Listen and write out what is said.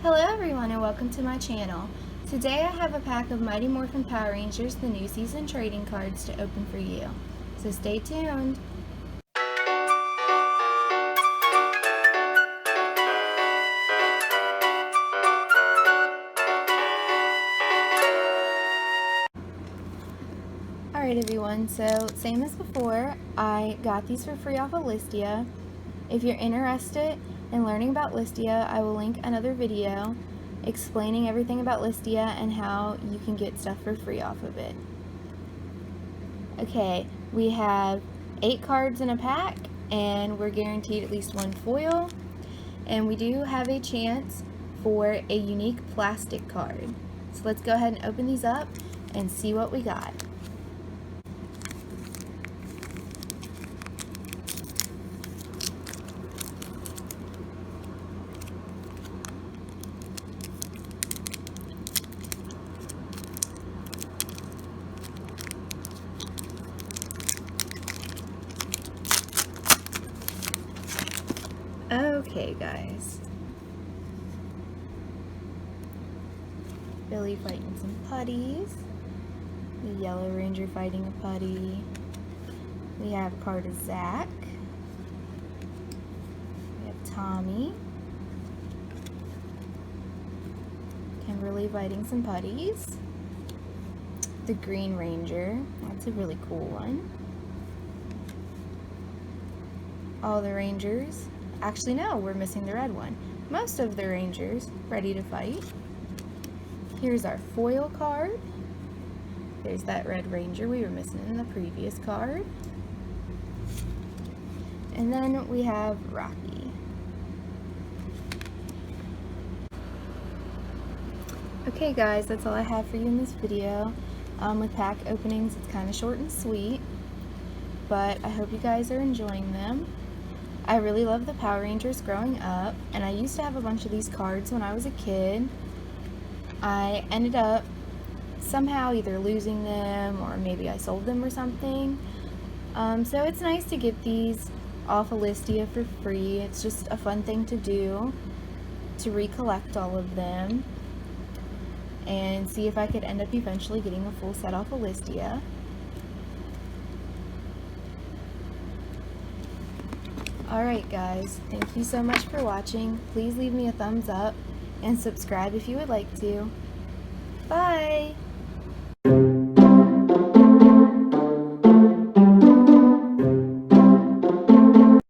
Hello everyone and welcome to my channel. Today I have a pack of Mighty Morphin Power Rangers, the new season trading cards to open for you. So stay tuned. Alright everyone, so same as before, I got these for free off of Listia. If you're interested in learning about Listia, I will link another video explaining everything about Listia and how you can get stuff for free off of it. Okay, we have 8 cards in a pack and we're guaranteed at least one foil, and we do have a chance for a unique plastic card. So let's go ahead and open these up and see what we got. Okay guys, Billy fighting some putties, the Yellow Ranger fighting a putty, we have a card of Zach, we have Tommy, Kimberly fighting some putties, the Green Ranger, that's a really cool one, all the Rangers. Actually, no, we're missing the red one. Most of the Rangers ready to fight. Here's our foil card. There's that Red Ranger we were missing in the previous card. And then we have Rocky. Okay guys, that's all I have for you in this video. With pack openings, it's kind of short and sweet, but I hope you guys are enjoying them. I really love the Power Rangers growing up, and I used to have a bunch of these cards when I was a kid. I ended up somehow either losing them or maybe I sold them or something. So it's nice to get these off of Listia for free. It's just a fun thing to do, to recollect all of them and see if I could end up eventually getting a full set off of Listia. Alright guys, thank you so much for watching. Please leave me a thumbs up and subscribe if you would like to. Bye!